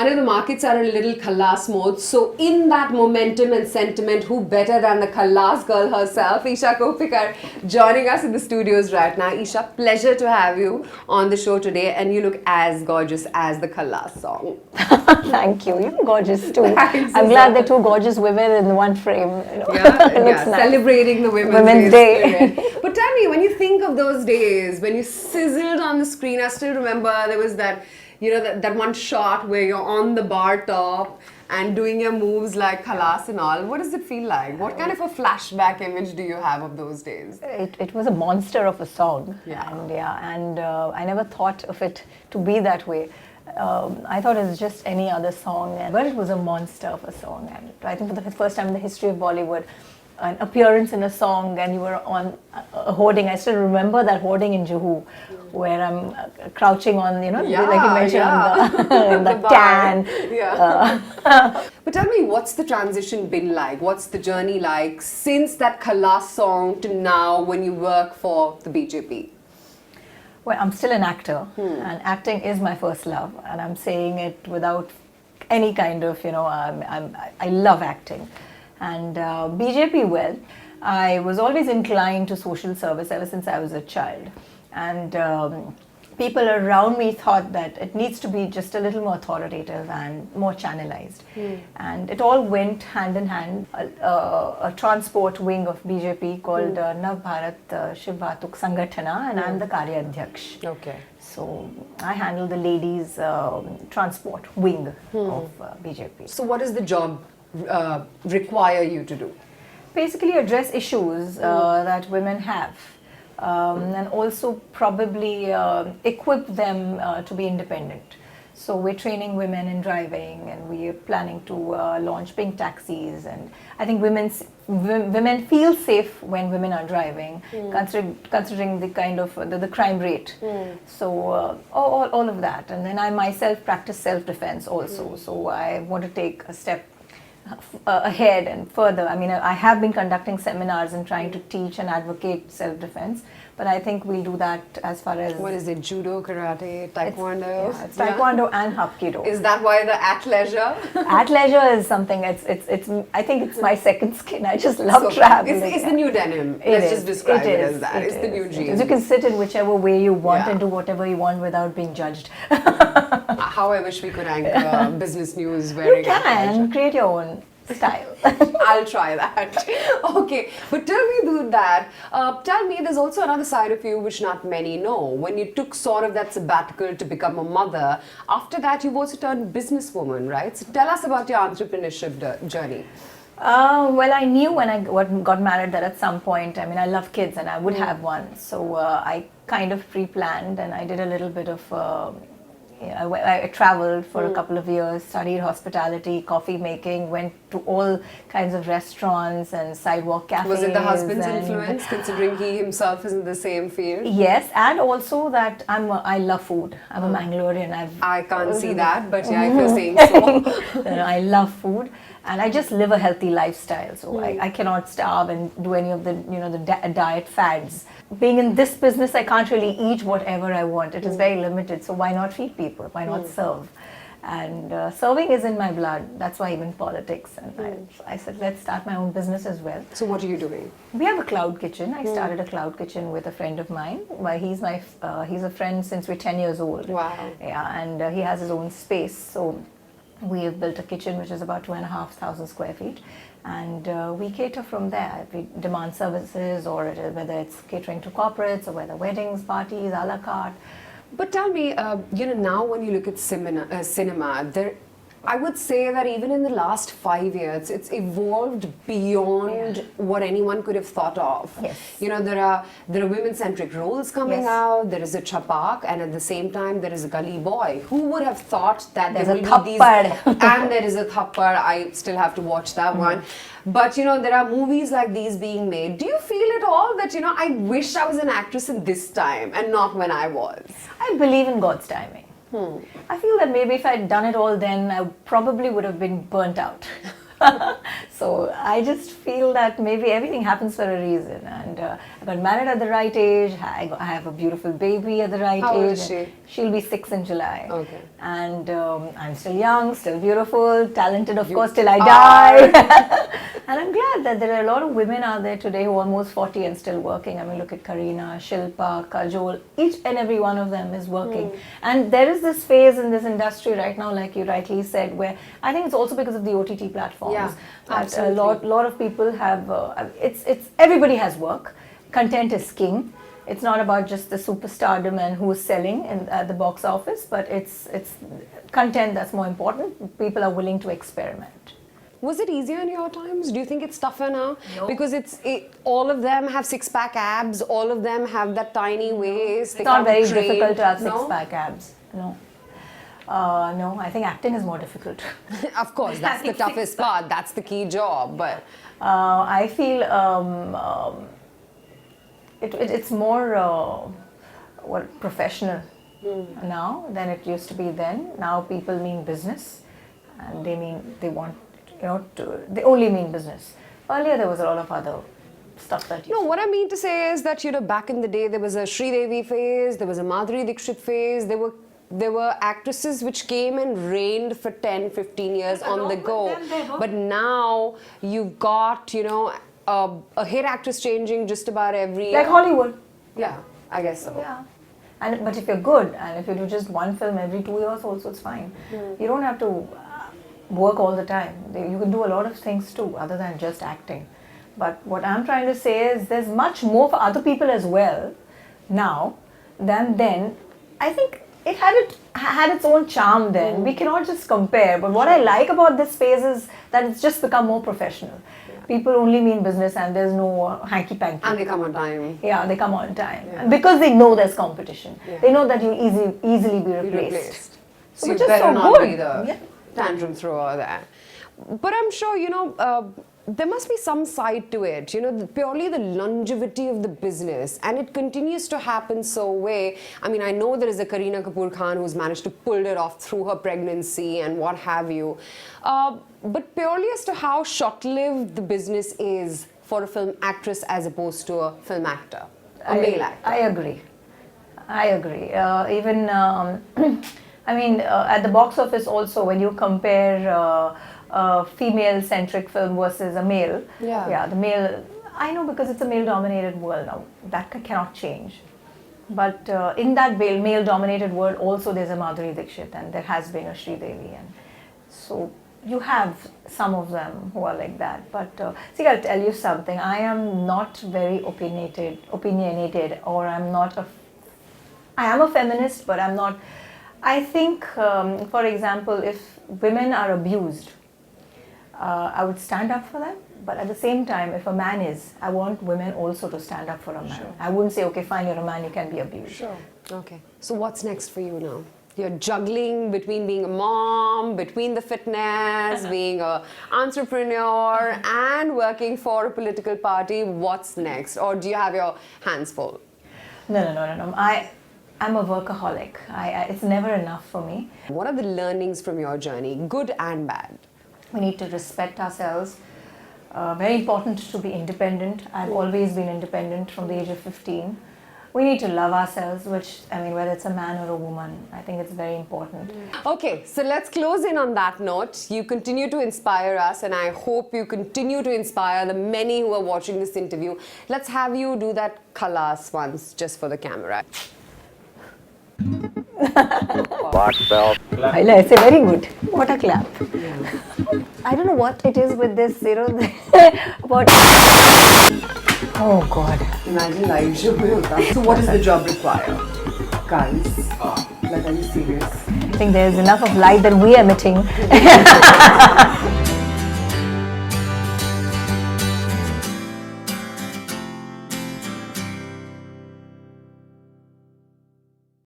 know the markets are a little Khallas mode. So in that momentum and sentiment, who better than the Khallas girl herself, Isha Koppikar, joining us in the studios right now. Isha, pleasure to have you on the show today, and you look as gorgeous as the Khallas song. Thank you. You're gorgeous too. Thanks, I'm glad they're two gorgeous women in one frame. You know. Yeah, Looks nice. Celebrating the Women's Day. But tell me, when you think of those days, when you sizzled on the screen, I still remember there was that, you know, that one shot where you're on the bar top and doing your moves like Khallas and all. What does it feel like? What kind of a flashback image do you have of those days? It was a monster of a song. Yeah. And I never thought of it to be that way. I thought it was just any other song, but it was a monster of a song. And I think for the first time in the history of Bollywood, an appearance in a song and you were on a hoarding. I still remember that hoarding in Juhu, where I'm crouching on, you know, like you mentioned, on the tan. Yeah. But tell me, what's the transition been like? What's the journey like since that Khallas song to now when you work for the BJP? Well, I'm still an actor, and acting is my first love, and I'm saying it without any kind of, you know, I love acting. And BJP, well, I was always inclined to social service ever since I was a child. And people around me thought that it needs to be just a little more authoritative and more channelized. And it all went hand in hand. A transport wing of BJP called Nav Bharat Shiv Bhatuk Sangathana, and I'm the Karya Adhyaksh. Okay. So I handle the ladies' transport wing of BJP. So what does the job require you to do? Basically address issues that women have. And also probably equip them to be independent. So we're training women in driving, and we're planning to launch pink taxis. And I think women feel safe when women are driving, considering the kind of the crime rate. So all of that. And then I myself practice self-defense also. So I want to take a step ahead and further. I mean, I have been conducting seminars and trying to teach and advocate self-defense, but I think we'll do that as far as... What is it? Judo, karate, taekwondo? It's taekwondo and hapkido. Is that why the athleisure? Athleisure is something, it's I think it's my second skin. I just love traveling. It's the new denim. Let's just describe it as that. It's the new jeans. You can sit in whichever way you want and do whatever you want without being judged. How I wish we could anchor business news wearing You can create your own style. I'll try that. Okay, but tell me that. Tell me, there's also another side of you which not many know. When you took sort of that sabbatical to become a mother, after that you've also turned businesswoman, right? So tell us about your entrepreneurship journey. Well, I knew when I got married that at some point, I mean, I love kids and I would have one. So I kind of pre-planned, and I did a little bit of I traveled for a couple of years, studied hospitality, coffee making, went to all kinds of restaurants and sidewalk cafes. Was it the husband's influence, considering he himself is in the same field? Yes, and also that I love food. I'm a Mangalorean. I can't see that, but yeah, if you're saying so. I love food, and I just live a healthy lifestyle. So I cannot starve and do any of the the diet fads. Being in this business, I can't really eat whatever I want. It is very limited. So why not feed people? Why not serve? And serving is in my blood. That's why even politics. And I said, let's start my own business as well. So what are you doing? We have a cloud kitchen. I started a cloud kitchen with a friend of mine. He's a friend since we're 10 years old. Wow. Yeah, and he has his own space. So we have built a kitchen which is about 2,500 square feet. And we cater from there. We demand services, or whether it's catering to corporates, or whether weddings, parties, a la carte. But tell me, now when you look at cinema, I would say that even in the last 5 years, it's evolved beyond what anyone could have thought of. Yes. There are women-centric roles coming out. There is a chapak, and at the same time, there is a gully boy. Who would have thought that there will be these? And there is a thappad. I still have to watch that one. But there are movies like these being made. Do you feel at all that I wish I was an actress in this time and not when I was? I believe in God's timing. I feel that maybe if I'd done it all then, I probably would have been burnt out. So I just feel that maybe everything happens for a reason. And I got married at the right age. I have a beautiful baby at the right How age. old is she? She'll be 6 in July. Okay. And I'm still young, still beautiful, talented, of course, till I die. And I'm glad that there are a lot of women out there today who are almost 40 and still working. I mean, look at Kareena, Shilpa, Kajol. Each and every one of them is working. And there is this phase in this industry right now, like you rightly said, where I think it's also because of the OTT platforms. Yeah, that absolutely. a lot of people have, it's everybody has work. Content is king. It's not about just the superstardom and who's selling at the box office, but it's content that's more important. People are willing to experiment. Was it easier in your times? Do you think it's tougher now? No. Because all of them have six-pack abs, all of them have that tiny waist. It's not very trained. difficult to have No? six-pack abs. No. No, I think acting is more difficult. Of course, that's the toughest part. That's the key job. But I feel it's more professional now than it used to be then. Now people mean business, and they want they only mean business. Earlier there was a lot of other stuff that no, what I mean to say is that back in the day there was a Sridevi phase, there was a Madhuri Dixit phase. There were actresses which came and reigned for 10, 15 years on the go. But now you've got a hit actress changing just about every like Hollywood. Yeah, I guess so. Yeah. But if you're good and if you do just one film every 2 years also, it's fine. You don't have to work all the time. You can do a lot of things too other than just acting. But what I'm trying to say is there's much more for other people as well now than then. I think it had its own charm then. We cannot just compare. But what I like about this phase is that it's just become more professional. People only mean business and there's no hanky-panky. And they come on time. Yeah, they come on time. And because they know there's competition. Yeah. They know that you'll easily be replaced. So which you is better so not good. be the tantrum thrower there. But I'm sure, there must be some side to it, purely the longevity of the business, and it continues to happen so way. I mean, I know there is a Kareena Kapoor Khan who's managed to pull it off through her pregnancy and what have you. But purely as to how short-lived the business is for a film actress as opposed to a film actor, a male actor. I agree. Even, I mean, at the box office also, when you compare a female-centric film versus a male, the male, I know because it's a male-dominated world now, that cannot change. But in that male-dominated world also there's a Madhuri Dixit and there has been a Sridevi, and so you have some of them who are like that. But see, I'll tell you something, I am not very opinionated, or I am a feminist, but I'm not. I think, for example, if women are abused, I would stand up for them. But at the same time, if a man is, I want women also to stand up for a man. Sure. I wouldn't say, okay, fine, you're a man, you can be abused. Sure. Okay. So what's next for you now? You're juggling between being a mom, between the fitness, being an entrepreneur, and working for a political party. What's next? Or do you have your hands full? No. I'm a workaholic. It's never enough for me. What are the learnings from your journey, good and bad? We need to respect ourselves. Very important to be independent. I've always been independent from the age of 15. We need to love ourselves, which, I mean, whether it's a man or a woman, I think it's very important. Okay, so let's close in on that note. You continue to inspire us, and I hope you continue to inspire the many who are watching this interview. Let's have you do that Khallas once, just for the camera. Black belt. I say very good. What a clap. Yeah. I don't know what it is with this, about... Oh God. Imagine live show. So what does the job require? Guys, like, are you serious? I think there's enough of light that we are emitting.